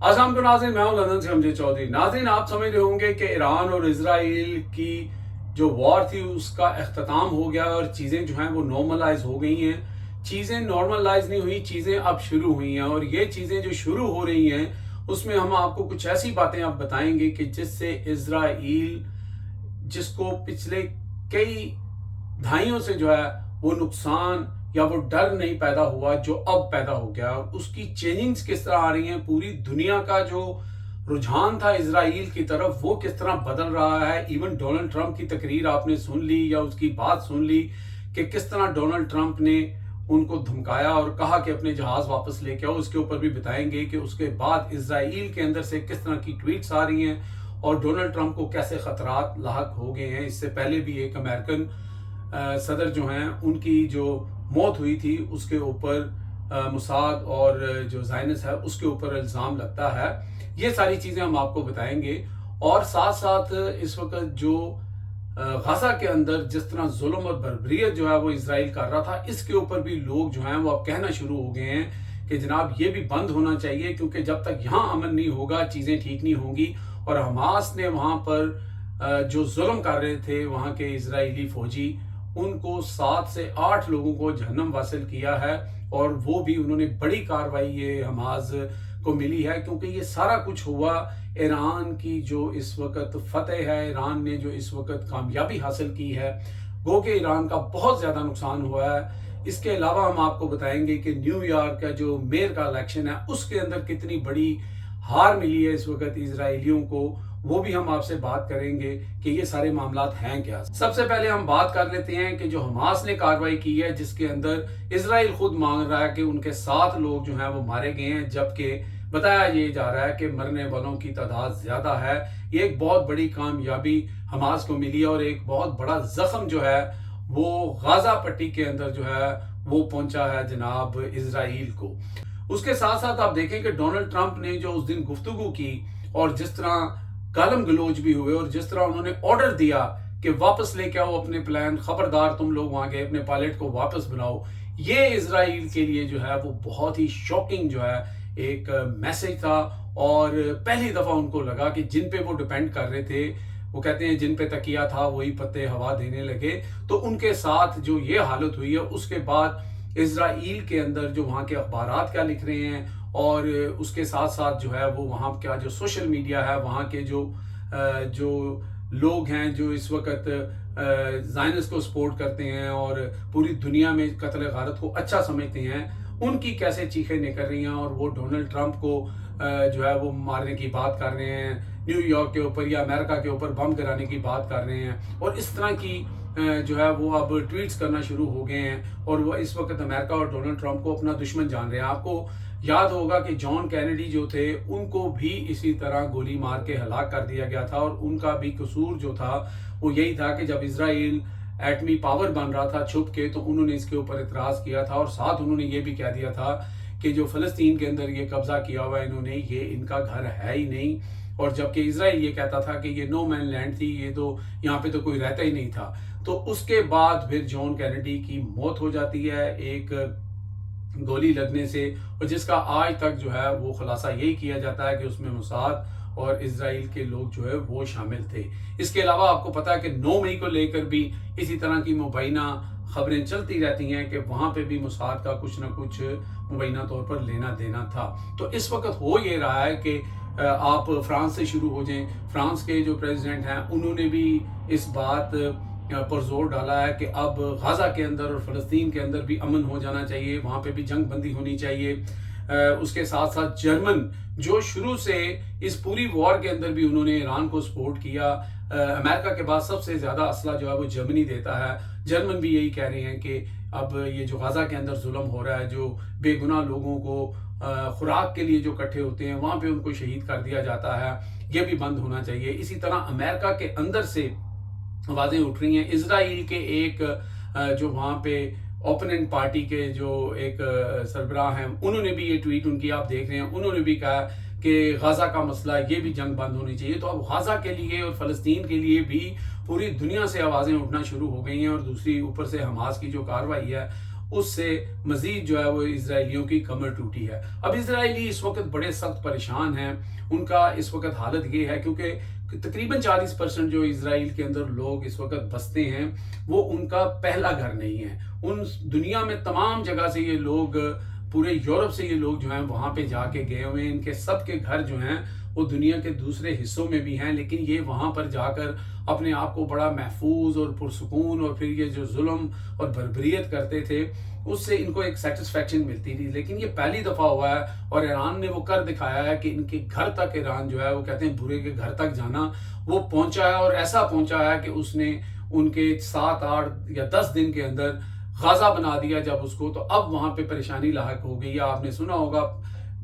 अस्सलाम वालेकुम नाज़रीन, मैं हूं लंदन से अमजद चौधरी। नाज़रीन, आप समझ रहे होंगे कि ईरान और इजराइल की जो वॉर थी उसका अख्ताम हो गया और चीज़ें जो हैं वो नॉर्मलाइज हो गई हैं। चीज़ें नॉर्मलाइज नहीं हुई, चीज़ें अब शुरू हुई हैं और ये चीज़ें जो शुरू हो रही हैं उसमें हम आपको कुछ ऐसी बातें अब बताएंगे कि जिससे इजराइल, जिसको पिछले कई दहाइयों से जो है वो नुकसान या वो डर नहीं पैदा हुआ जो अब पैदा हो गया, और उसकी चेंजिंग्स किस तरह आ रही हैं, पूरी दुनिया का जो रुझान था इजराइल की तरफ वो किस तरह बदल रहा है। इवन डोनाल्ड ट्रंप की तकरीर आपने सुन ली या उसकी बात सुन ली कि किस तरह डोनाल्ड ट्रंप ने उनको धमकाया और कहा कि अपने जहाज वापस लेके आओ। उसके ऊपर भी बताएंगे कि उसके बाद इजराइल के अंदर से किस तरह की ट्वीट्स आ रही हैं और डोनाल्ड ट्रंप को कैसे खतरात लाहक हो गए हैं। इससे पहले भी एक अमेरिकन सदर जो हैं उनकी जो मौत हुई थी उसके ऊपर मुसाद और जो ज़ायनिस है उसके ऊपर इल्ज़ाम लगता है। ये सारी चीज़ें हम आपको बताएंगे और साथ साथ इस वक्त जो गाजा के अंदर जिस तरह जुल्म और बर्बरियत जो है वो इजराइल कर रहा था, इसके ऊपर भी लोग जो हैं वो अब कहना शुरू हो गए हैं कि जनाब ये भी बंद होना चाहिए, क्योंकि जब तक यहाँ अमन नहीं होगा चीज़ें ठीक नहीं होंगी। और हमास ने वहाँ पर जो जुल्म कर रहे थे वहाँ के इजरायली फौजी, उनको 7 से 8 लोगों को जहन्नम वासिल किया है और वो भी उन्होंने बड़ी कार्रवाई ये हमास को मिली है, क्योंकि ये सारा कुछ हुआ ईरान की जो इस वक्त फतेह है, ईरान ने जो इस वक्त कामयाबी हासिल की है, गो कि ईरान का बहुत ज़्यादा नुकसान हुआ है। इसके अलावा हम आपको बताएंगे कि न्यूयॉर्क का जो मेयर का इलेक्शन है उसके अंदर कितनी बड़ी हार मिली है इस वक्त इजराइलियों को, वो भी हम आपसे बात करेंगे कि ये सारे मामलात हैं क्या। सबसे पहले हम बात कर लेते हैं कि जो हमास ने कार्रवाई की है जिसके अंदर इजराइल खुद मांग रहा है कि उनके 7 लोग जो हैं वो मारे गए हैं, जबकि बताया ये जा रहा है कि मरने वालों की तादाद ज्यादा है। ये एक बहुत बड़ी कामयाबी हमास को मिली है और एक बहुत बड़ा जख्म जो है वो गाजा पट्टी के अंदर जो है वो पहुंचा है जनाब इजराइल को। उसके साथ साथ आप देखें कि डोनाल्ड ट्रंप ने जो उस दिन गुफ्तगू की और जिस तरह गालम गलोच भी हुए और जिस तरह उन्होंने ऑर्डर दिया कि वापस लेके आओ अपने प्लान, खबरदार तुम लोग वहां गए अपने पायलट को वापस बनाओ, ये इजराइल के लिए जो है वो बहुत ही शॉकिंग जो है एक मैसेज था। और पहली दफा उनको लगा कि जिन पे वो डिपेंड कर रहे थे, वो कहते हैं जिन पे तकिया था वही पत्ते हवा देने लगे, तो उनके साथ जो ये हालत हुई है उसके बाद इजराइल के अंदर जो वहाँ के अखबारात क्या लिख रहे हैं और उसके साथ साथ जो है वो वहाँ का जो सोशल मीडिया है, वहाँ के जो लोग हैं जो इस वक्त ज़ायनिस्ट को सपोर्ट करते हैं और पूरी दुनिया में कत्ल गारत को अच्छा समझते हैं, उनकी कैसे चीखें निकल रही हैं और वो डोनाल्ड ट्रंप को जो है वो मारने की बात कर रहे हैं, न्यूयॉर्क के ऊपर या अमेरिका के ऊपर बम गिराने की बात कर रहे हैं और इस तरह की जो है वो अब ट्वीट्स करना शुरू हो गए हैं और वो इस वक्त अमेरिका और डोनाल्ड ट्रंप को अपना दुश्मन जान रहे हैं। आपको याद होगा कि जॉन कैनेडी जो थे उनको भी इसी तरह गोली मार के हलाक कर दिया गया था और उनका भी कसूर जो था वो यही था कि जब इजराइल एटमी पावर बन रहा था छुप के, तो उन्होंने इसके ऊपर इतराज किया था और साथ उन्होंने ये भी कह दिया था कि जो फलस्तीन के अंदर ये कब्जा किया हुआ है इन्होंने, ये इनका घर है ही नहीं। और जबकि इजराइल ये कहता था कि ये नो मैन लैंड थी, ये तो यहाँ पे तो कोई रहता ही नहीं था। तो उसके बाद फिर जॉन कैनेडी की मौत हो जाती है एक गोली लगने से, और जिसका आज तक जो है वो खुलासा यही किया जाता है कि उसमें मुसाद और इजराइल के लोग जो है वो शामिल थे। इसके अलावा आपको पता है कि 9 मई को लेकर भी इसी तरह की मुबैना खबरें चलती रहती हैं कि वहां पे भी मुसाद का कुछ ना कुछ मुबैना तौर पर लेना देना था। तो इस वक्त हो ये रहा है कि आप फ्रांस से शुरू हो जाएं। फ्रांस के जो प्रेसिडेंट हैं उन्होंने भी इस बात पर जोर डाला है कि अब गाजा के अंदर और फलस्तीन के अंदर भी अमन हो जाना चाहिए, वहाँ पे भी जंग बंदी होनी चाहिए। उसके साथ साथ जर्मन जो शुरू से इस पूरी वॉर के अंदर भी उन्होंने ईरान को सपोर्ट किया, अमेरिका के बाद सबसे ज़्यादा असला जो है वो जर्मनी देता है। जर्मन भी यही कह रहे हैं कि अब ये जो गाजा के अंदर जुल्म हो रहा है, जो बेगुनाह लोगों को खुराक के लिए जो इकट्ठे होते हैं वहाँ पे उनको शहीद कर दिया जाता है, ये भी बंद होना चाहिए। इसी तरह अमेरिका के अंदर से आवाज़ें उठ रही हैं। इजराइल के एक जो वहाँ पे ओपोनेंट पार्टी के जो एक सरबराह हैं उन्होंने भी ये ट्वीट उनकी आप देख रहे हैं, उन्होंने भी कहा कि गाजा का मसला ये भी जंग बंद होनी चाहिए। तो अब गाजा के लिए और फलस्तीन के लिए भी पूरी दुनिया से आवाज़ें उठना शुरू हो गई हैं और दूसरी ऊपर से हमास की जो कार्रवाई है اس سے مزید جو ہے وہ اسرائیلیوں کی کمر ٹوٹی ہے. اب اسرائیلی اس وقت بڑے سخت پریشان ہیں. ان کا اس وقت حالت یہ ہے کیونکہ تقریباً 40% جو اسرائیل کے اندر لوگ اس وقت بستے ہیں وہ ان کا پہلا گھر نہیں ہے. ان دنیا میں تمام جگہ سے یہ لوگ، پورے یورپ سے یہ لوگ جو ہیں وہاں پہ جا کے گئے ہوئے ہیں. ان کے سب کے گھر جو ہیں وہ دنیا کے دوسرے حصوں میں بھی ہیں، لیکن یہ وہاں پر جا کر اپنے آپ کو بڑا محفوظ اور پرسکون، اور پھر یہ جو ظلم اور بربریت کرتے تھے اس سے ان کو ایک سیٹسفیکشن ملتی تھی. لیکن یہ پہلی دفعہ ہوا ہے اور ایران نے وہ کر دکھایا ہے کہ ان کے گھر تک، ایران جو ہے وہ کہتے ہیں برے کے گھر تک جانا، وہ پہنچا ہے. اور ایسا پہنچا ہے کہ اس نے ان کے 7 8 یا 10 دن کے اندر غازہ بنا دیا جب اس کو. تو اب وہاں پہ پریشانی لاحق ہو گئی ہے. آپ نے سنا ہوگا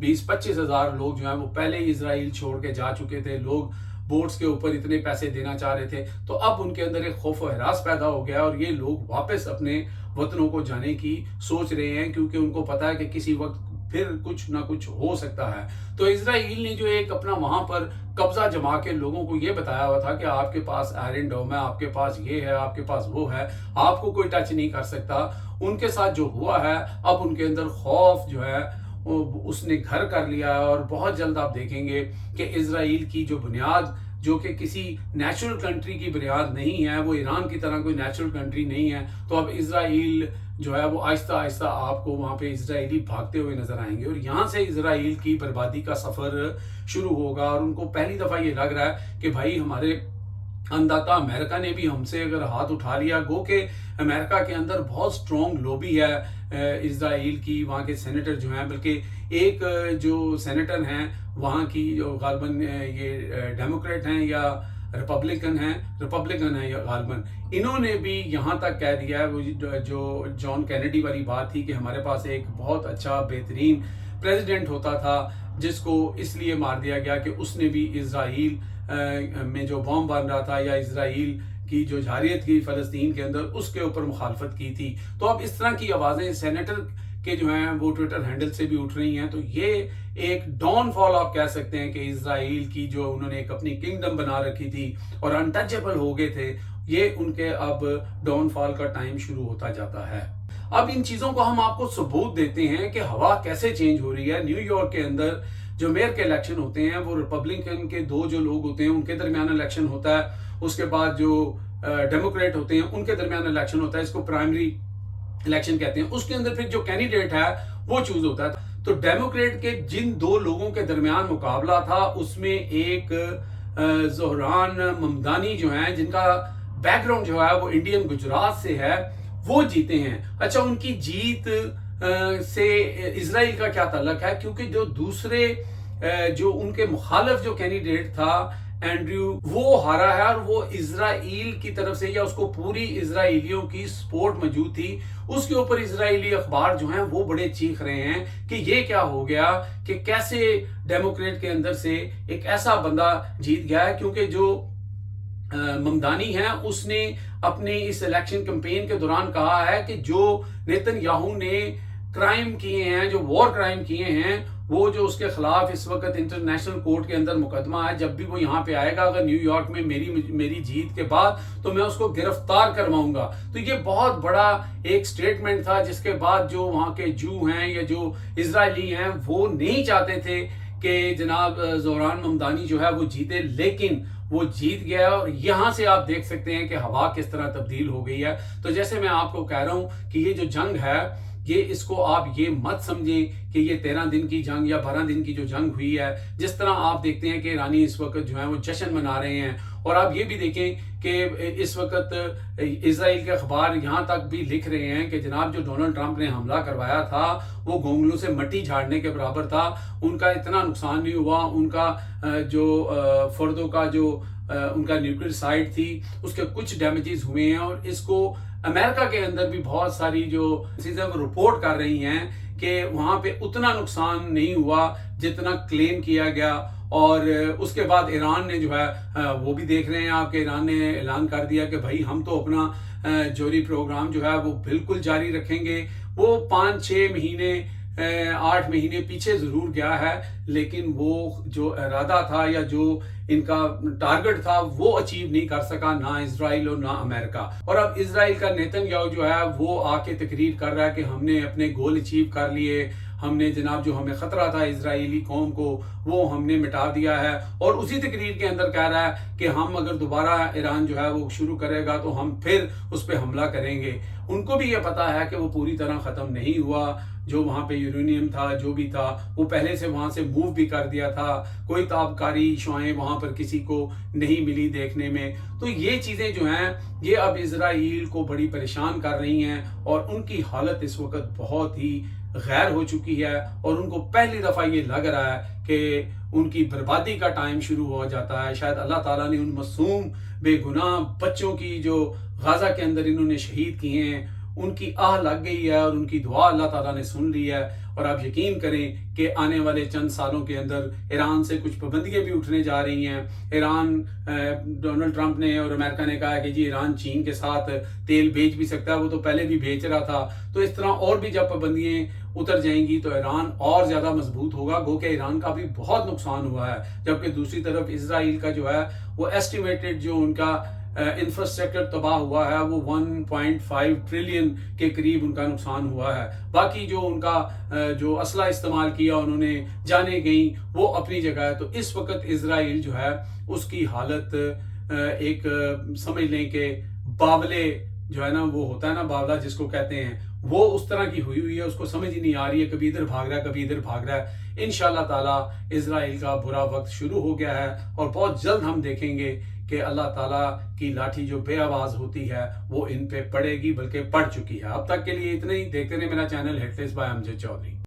20-25 ہزار لوگ جو ہیں وہ پہلے ہی اسرائیل چھوڑ کے جا چکے تھے. لوگ بورڈز کے اوپر اتنے پیسے دینا چاہ رہے تھے. تو اب ان کے اندر ایک خوف و ہراس پیدا ہو گیا اور یہ لوگ واپس اپنے وطنوں کو جانے کی سوچ رہے ہیں، کیونکہ ان کو پتا ہے کہ کسی وقت پھر کچھ نہ کچھ ہو سکتا ہے. تو اسرائیل نے جو ایک اپنا وہاں پر قبضہ جما کے لوگوں کو یہ بتایا ہوا تھا کہ آپ کے پاس آئرن ڈوم ہے، آپ کے پاس یہ ہے، آپ کے پاس وہ ہے، آپ کو کوئی ٹچ نہیں کر سکتا. ان کے ساتھ جو ہوا ہے اب ان کے اندر خوف جو ہے اس نے گھر کر لیا ہے. اور بہت جلد آپ دیکھیں گے کہ اسرائیل کی جو بنیاد، جو کہ کسی نیچرل کنٹری کی بنیاد نہیں ہے، وہ ایران کی طرح کوئی نیچرل کنٹری نہیں ہے. تو اب اسرائیل جو ہے وہ آہستہ آہستہ آپ کو وہاں پہ اسرائیلی بھاگتے ہوئے نظر آئیں گے، اور یہاں سے اسرائیل کی بربادی کا سفر شروع ہوگا. اور ان کو پہلی دفعہ یہ لگ رہا ہے کہ بھائی ہمارے انداتا امریکہ نے بھی ہم سے اگر ہاتھ اٹھا لیا. گو کہ امریکہ کے اندر بہت سٹرونگ لوبی ہے اسرائیل کی، وہاں کے سینیٹر جو ہیں، بلکہ ایک جو سینیٹر ہیں وہاں کی جو غالباً یہ ڈیموکریٹ ہیں یا ریپبلکن ہیں یا غالباً، انہوں نے بھی یہاں تک کہہ دیا ہے، وہ جو جان کینیڈی والی بات تھی کہ ہمارے پاس ایک بہت اچھا بہترین پریزیڈنٹ ہوتا تھا جس کو اس لیے مار دیا گیا کہ اس نے بھی اسرائیل میں جو بم بن رہا تھا یا اسرائیل کی جو جارحیت کی فلسطین کے اندر اس کے اوپر مخالفت کی تھی. تو اب اس طرح کی آوازیں سینیٹر کے جو ہیں وہ ٹویٹر ہینڈل سے بھی اٹھ رہی ہیں. تو یہ ایک ڈاؤن فال آپ کہہ سکتے ہیں کہ اسرائیل کی جو انہوں نے ایک اپنی کنگڈم بنا رکھی تھی اور انٹچیبل ہو گئے تھے، یہ ان کے اب ڈاؤن فال کا ٹائم شروع ہوتا جاتا ہے. اب ان چیزوں کو ہم آپ کو ثبوت دیتے ہیں کہ ہوا کیسے چینج ہو رہی ہے. نیو یارک کے اندر جو میئر کے الیکشن ہوتے ہیں وہ ریپبلکن کے 2 جو لوگ ہوتے ہیں ان کے درمیان الیکشن ہوتا ہے. اس کے بعد جو ڈیموکریٹ ہوتے ہیں ان کے درمیان الیکشن ہوتا ہے، اس کو پرائمری الیکشن کہتے ہیں. اس کے اندر پھر جو کینڈیڈیٹ ہے وہ چوز ہوتا ہے. تو ڈیموکریٹ کے جن 2 لوگوں کے درمیان مقابلہ تھا اس میں ایک زہران ممدانی جو ہیں، جن کا بیک گراؤنڈ جو ہے وہ انڈین گجرات سے ہے، وہ جیتے ہیں. اچھا، ان کی جیت سے اسرائیل کا کیا تعلق ہے؟ کیونکہ جو دوسرے جو ان کے مخالف جو کینڈیڈیٹ تھا اینڈریو، وہ ہارا ہے، اور وہ اسرائیل کی طرف سے، یا اس کو پوری اسرائیلیوں کی سپورٹ موجود تھی. اس کے اوپر اسرائیلی اخبار جو ہیں وہ بڑے چیخ رہے ہیں کہ یہ کیا ہو گیا، کہ کیسے ڈیموکریٹ کے اندر سے ایک ایسا بندہ جیت گیا ہے. کیونکہ جو ممدانی ہے اس نے اپنے اس الیکشن کمپین کے دوران کہا ہے کہ جو نیتن یاہو نے کرائم کیے ہیں، جو وار کرائم کیے ہیں، وہ جو اس کے خلاف اس وقت انٹرنیشنل کورٹ کے اندر مقدمہ ہے، جب بھی وہ یہاں پہ آئے گا اگر نیو یارک میں میری جیت کے بعد، تو میں اس کو گرفتار کرواؤں گا. تو یہ بہت بڑا ایک سٹیٹمنٹ تھا، جس کے بعد جو وہاں کے جو ہیں یا جو اسرائیلی ہیں وہ نہیں چاہتے تھے کہ جناب زہران ممدانی جو ہے وہ جیتے، لیکن وہ جیت گیا. اور یہاں سے آپ دیکھ سکتے ہیں کہ ہوا کس طرح تبدیل ہو گئی ہے. تو جیسے میں آپ کو کہہ رہا ہوں کہ یہ جو جنگ ہے، یہ اس کو آپ یہ مت سمجھیں کہ یہ 13 دن کی جنگ یا 12 دن کی جو جنگ ہوئی ہے. جس طرح آپ دیکھتے ہیں کہ ایرانی اس وقت جو ہیں وہ جشن منا رہے ہیں، اور آپ یہ بھی دیکھیں کہ اس وقت اسرائیل کے اخبار یہاں تک بھی لکھ رہے ہیں کہ جناب جو ڈونلڈ ٹرمپ نے حملہ کروایا تھا وہ گونگلوں سے مٹی جھاڑنے کے برابر تھا. ان کا اتنا نقصان نہیں ہوا. ان کا جو فردوں کا جو ان کا نیوکلیئر سائٹ تھی اس کے کچھ ڈیمیجز ہوئے ہیں. اور اس کو امریکہ کے اندر بھی بہت ساری جو چیزیں وہ رپورٹ کر رہی ہیں کہ وہاں پہ اتنا نقصان نہیں ہوا جتنا کلیم کیا گیا. اور اس کے بعد ایران نے جو ہے وہ بھی دیکھ رہے ہیں آپ، کہ ایران نے اعلان کر دیا کہ بھائی ہم تو اپنا جوہری پروگرام جو ہے وہ بالکل جاری رکھیں گے. وہ 5-6 مہینے 8 महीने पीछे ज़रूर गया है, लेकिन वो जो इरादा था या जो इनका टारगेट था वो अचीव नहीं कर सका, ना इजराइल और ना अमेरिका। और अब इजराइल का नेतन्याहू जो है वो आके तकरीर कर रहा है कि हमने अपने गोल अचीव कर लिए, हमने जनाब जो हमें खतरा था इजराइली कौम को वो हमने मिटा दिया है। और उसी तकरीर के अंदर कह रहा है कि हम अगर दोबारा ईरान जो है वो शुरू करेगा तो हम फिर उस पर हमला करेंगे। उनको भी ये पता है कि वो पूरी तरह ख़त्म नहीं हुआ, जो वहाँ पे यूरेनियम था जो भी था वो पहले से वहाँ से मूव भी कर दिया था, कोई ताबकारी शुआएं वहाँ पर किसी को नहीं मिली देखने में। तो ये चीज़ें जो हैं ये अब इजराइल को बड़ी परेशान कर रही हैं और उनकी हालत इस वक्त बहुत ही गैर हो चुकी है और उनको पहली दफ़ा ये लग रहा है कि उनकी बर्बादी का टाइम शुरू हो जाता है। शायद अल्लाह ताला ने उन मासूम बेगुनाह बच्चों की जो गाज़ा के अंदर इन्होंने शहीद किए हैं उनकी आह लग गई है और उनकी दुआ अल्लाह ताला ने सुन ली है। और आप यकीन करें कि आने वाले चंद सालों के अंदर ईरान से कुछ पाबंदियां भी उठने जा रही हैं। ईरान डोनाल्ड ट्रंप ने और अमेरिका ने कहा है कि जी ईरान चीन के साथ तेल बेच भी सकता है, वो तो पहले भी बेच रहा था। तो इस तरह और भी जब पाबंदियां उतर जाएंगी तो ईरान और ज़्यादा मजबूत होगा। गो के ईरान का भी बहुत नुकसान हुआ है, जबकि दूसरी तरफ इसराइल का जो है वो एस्टिमेटेड जो उनका इंफ्रास्ट्रक्चर तबाह हुआ है वो 1.5 ट्रिलियन के करीब उनका नुकसान हुआ है। बाकी जो उनका जो असला इस्तेमाल किया उन्होंने जाने गई वो अपनी जगह है। तो इस वक्त इजराइल जो है उसकी हालत एक समझ लें कि बावले जो है ना वो होता है ना बावला जिसको कहते हैं, वो उस तरह की हुई हुई है, उसको समझ ही नहीं आ रही है, कभी इधर भाग रहा है कभी इधर भाग रहा है। इंशाल्लाह ताला इजराइल का बुरा वक्त शुरू हो गया है और बहुत जल्द हम देखेंगे कि अल्लाह ताला की लाठी जो बेआवाज होती है वो इन पे पड़ेगी, बल्कि पड़ चुकी है। अब तक के लिए इतना ही। देखते रहे मेरा channel headlines by Amjad Chaudhary.